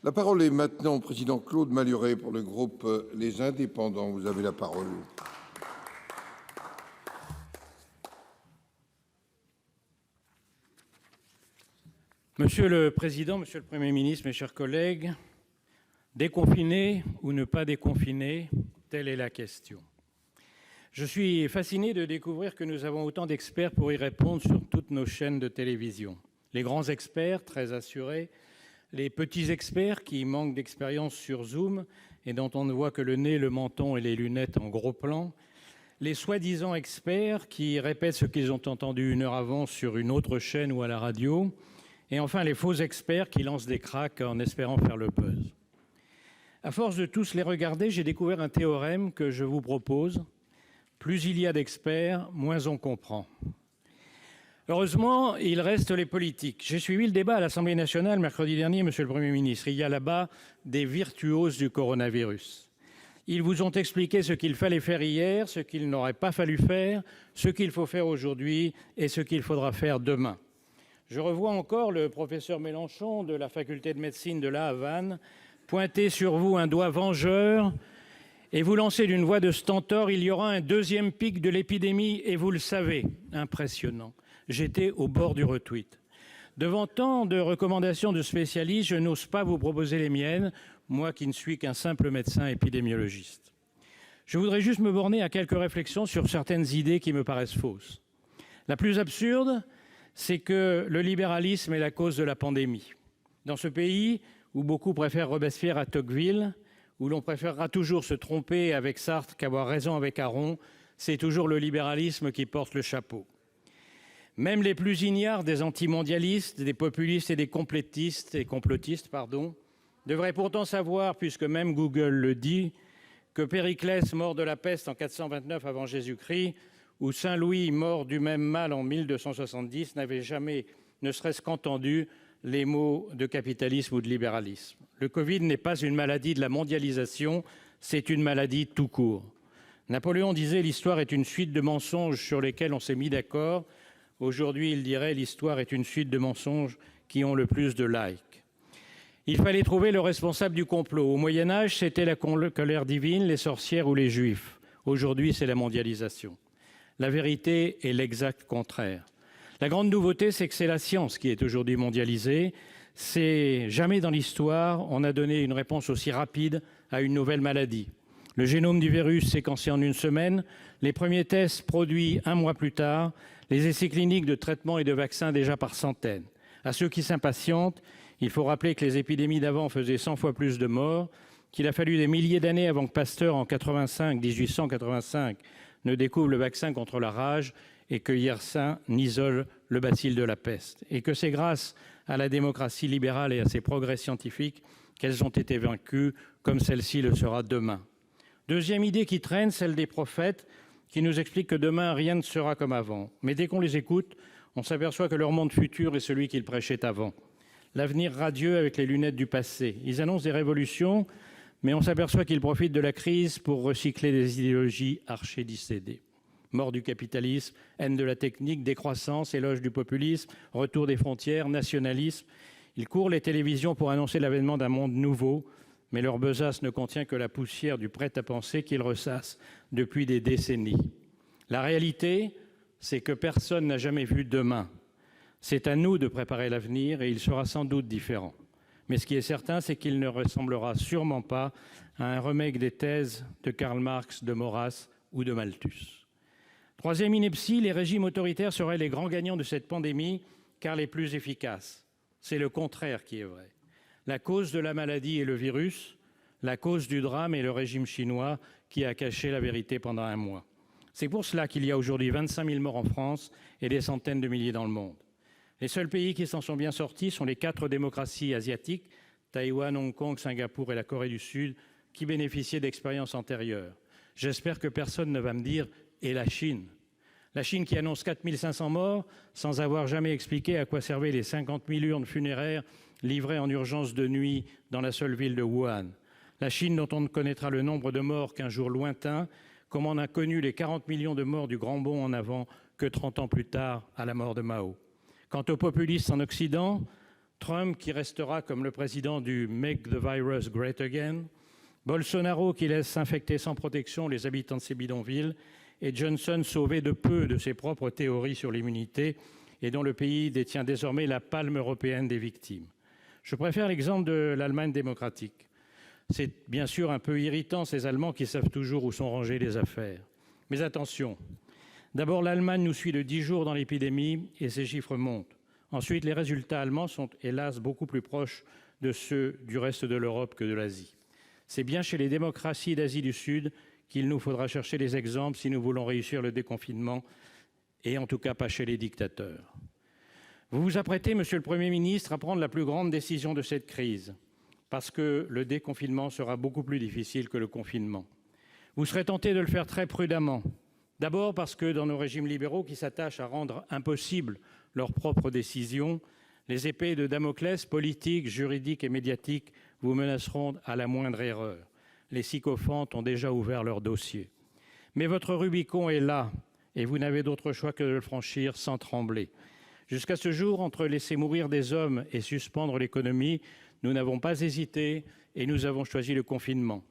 La parole est maintenant au président Claude Malhuret pour le groupe Les Indépendants. Vous avez la parole. Monsieur le Président, Monsieur le Premier ministre, mes chers collègues, déconfiner ou ne pas déconfiner, telle est la question. Je suis fasciné de découvrir que nous avons autant d'experts pour y répondre sur toutes nos chaînes de télévision. Les grands experts, très assurés, les petits experts qui manquent d'expérience sur Zoom et dont on ne voit que le nez, le menton et les lunettes en gros plan, les soi-disant experts qui répètent ce qu'ils ont entendu une heure avant sur une autre chaîne ou à la radio, et enfin les faux experts qui lancent des cracks en espérant faire le buzz. À force de tous les regarder, j'ai découvert un théorème que je vous propose. Plus il y a d'experts, moins on comprend. Heureusement, il reste les politiques. J'ai suivi le débat à l'Assemblée nationale mercredi dernier, Monsieur le Premier ministre. Il y a là-bas des virtuoses du coronavirus. Ils vous ont expliqué ce qu'il fallait faire hier, ce qu'il n'aurait pas fallu faire, ce qu'il faut faire aujourd'hui et ce qu'il faudra faire demain. Je revois encore le professeur Mélenchon de la faculté de médecine de La Havane pointer sur vous un doigt vengeur et vous lancer d'une voix de stentor: il y aura un deuxième pic de l'épidémie et vous le savez. Impressionnant. J'étais au bord du retweet. Devant tant de recommandations de spécialistes, je n'ose pas vous proposer les miennes, moi qui ne suis qu'un simple médecin épidémiologiste. Je voudrais juste me borner à quelques réflexions sur certaines idées qui me paraissent fausses. La plus absurde, c'est que le libéralisme est la cause de la pandémie. Dans ce pays où beaucoup préfèrent Robespierre à Tocqueville, où l'on préférera toujours se tromper avec Sartre qu'avoir raison avec Aron, c'est toujours le libéralisme qui porte le chapeau. Même les plus ignares des antimondialistes, des populistes et des complotistes, devraient pourtant savoir, puisque même Google le dit, que Périclès, mort de la peste en 429 avant Jésus-Christ, ou Saint Louis, mort du même mal en 1270, n'avaient jamais, ne serait-ce qu'entendu, les mots de capitalisme ou de libéralisme. Le Covid n'est pas une maladie de la mondialisation, c'est une maladie tout court. Napoléon disait « l'histoire est une suite de mensonges sur lesquels on s'est mis d'accord ». Aujourd'hui, il dirait « l'histoire est une suite de mensonges qui ont le plus de likes ». Il fallait trouver le responsable du complot. Au Moyen-Âge, c'était la colère divine, les sorcières ou les juifs. Aujourd'hui, c'est la mondialisation. La vérité est l'exact contraire. La grande nouveauté, c'est que c'est la science qui est aujourd'hui mondialisée. C'est jamais dans l'histoire on a donné une réponse aussi rapide à une nouvelle maladie. Le génome du virus séquencé en une semaine, les premiers tests produits un mois plus tard, les essais cliniques de traitements et de vaccins déjà par centaines. À ceux qui s'impatientent, il faut rappeler que les épidémies d'avant faisaient 100 fois plus de morts, qu'il a fallu des milliers d'années avant que Pasteur, en 1885, ne découvre le vaccin contre la rage et que Yersin n'isole le bacille de la peste. Et que c'est grâce à la démocratie libérale et à ses progrès scientifiques qu'elles ont été vaincues, comme celle-ci le sera demain. Deuxième idée qui traîne, celle des prophètes, qui nous expliquent que demain, rien ne sera comme avant. Mais dès qu'on les écoute, on s'aperçoit que leur monde futur est celui qu'ils prêchaient avant. L'avenir radieux avec les lunettes du passé. Ils annoncent des révolutions, mais on s'aperçoit qu'ils profitent de la crise pour recycler des idéologies archi-dissédées. Mort du capitalisme, haine de la technique, décroissance, éloge du populisme, retour des frontières, nationalisme. Ils courent les télévisions pour annoncer l'avènement d'un monde nouveau, mais leur besace ne contient que la poussière du prêt-à-penser qu'ils ressassent depuis des décennies. La réalité, c'est que personne n'a jamais vu demain. C'est à nous de préparer l'avenir et il sera sans doute différent. Mais ce qui est certain, c'est qu'il ne ressemblera sûrement pas à un remake des thèses de Karl Marx, de Maurras ou de Malthus. Troisième ineptie, les régimes autoritaires seraient les grands gagnants de cette pandémie, car les plus efficaces. C'est le contraire qui est vrai. La cause de la maladie est le virus, la cause du drame est le régime chinois qui a caché la vérité pendant un mois. C'est pour cela qu'il y a aujourd'hui 25 000 morts en France et des centaines de milliers dans le monde. Les seuls pays qui s'en sont bien sortis sont les 4 démocraties asiatiques, Taïwan, Hong Kong, Singapour et la Corée du Sud, qui bénéficiaient d'expériences antérieures. J'espère que personne ne va me dire « et la Chine ?» La Chine qui annonce 4 500 morts sans avoir jamais expliqué à quoi servaient les 50 000 urnes funéraires livrées en urgence de nuit dans la seule ville de Wuhan. La Chine dont on ne connaîtra le nombre de morts qu'un jour lointain, comme on a connu les 40 millions de morts du Grand Bond en avant que 30 ans plus tard à la mort de Mao. Quant aux populistes en Occident, Trump qui restera comme le président du Make the Virus Great Again, Bolsonaro qui laisse s'infecter sans protection les habitants de ces bidonvilles, et Johnson sauvé de peu de ses propres théories sur l'immunité et dont le pays détient désormais la palme européenne des victimes. Je préfère l'exemple de l'Allemagne démocratique. C'est bien sûr un peu irritant, ces Allemands qui savent toujours où sont rangées les affaires. Mais attention, d'abord l'Allemagne nous suit de 10 jours dans l'épidémie et ses chiffres montent. Ensuite, les résultats allemands sont hélas beaucoup plus proches de ceux du reste de l'Europe que de l'Asie. C'est bien chez les démocraties d'Asie du Sud qu'il nous faudra chercher des exemples si nous voulons réussir le déconfinement, et en tout cas pas chez les dictateurs. Vous vous apprêtez, Monsieur le Premier ministre, à prendre la plus grande décision de cette crise, parce que le déconfinement sera beaucoup plus difficile que le confinement. Vous serez tenté de le faire très prudemment. D'abord parce que dans nos régimes libéraux qui s'attachent à rendre impossible leurs propres décisions, les épées de Damoclès politiques, juridiques et médiatiques vous menaceront à la moindre erreur. Les sycophantes ont déjà ouvert leur dossier. Mais votre Rubicon est là et vous n'avez d'autre choix que de le franchir sans trembler. Jusqu'à ce jour, entre laisser mourir des hommes et suspendre l'économie, nous n'avons pas hésité et nous avons choisi le confinement.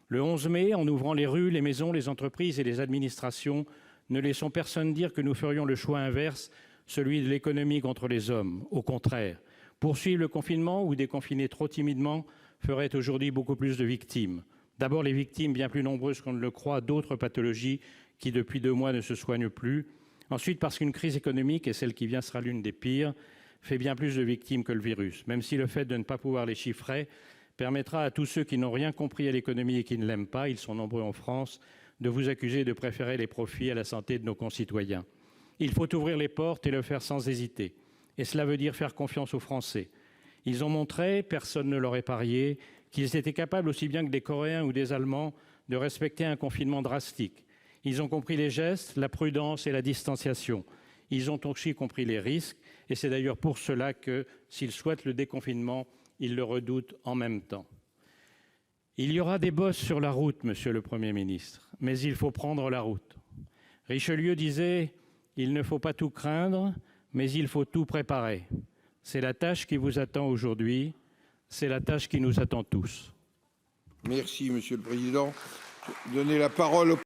Le 11 mai, en ouvrant les rues, les maisons, les entreprises et les administrations, ne laissons personne dire que nous ferions le choix inverse, celui de l'économie contre les hommes. Au contraire, poursuivre le confinement ou déconfiner trop timidement ferait aujourd'hui beaucoup plus de victimes. D'abord, les victimes, bien plus nombreuses qu'on ne le croit, d'autres pathologies qui, depuis 2 mois, ne se soignent plus. Ensuite, parce qu'une crise économique, et celle qui vient sera l'une des pires, fait bien plus de victimes que le virus, même si le fait de ne pas pouvoir les chiffrer permettra à tous ceux qui n'ont rien compris à l'économie et qui ne l'aiment pas, ils sont nombreux en France, de vous accuser de préférer les profits à la santé de nos concitoyens. Il faut ouvrir les portes et le faire sans hésiter. Et cela veut dire faire confiance aux Français. Ils ont montré, personne ne leur est parié, qu'ils étaient capables, aussi bien que des Coréens ou des Allemands, de respecter un confinement drastique. Ils ont compris les gestes, la prudence et la distanciation. Ils ont aussi compris les risques, et c'est d'ailleurs pour cela que, s'ils souhaitent le déconfinement, ils le redoutent en même temps. Il y aura des bosses sur la route, Monsieur le Premier ministre, mais il faut prendre la route. Richelieu disait « Il ne faut pas tout craindre, mais il faut tout préparer ». C'est la tâche qui vous attend aujourd'hui, c'est la tâche qui nous attend tous. Merci, Monsieur le Président. Donner la parole au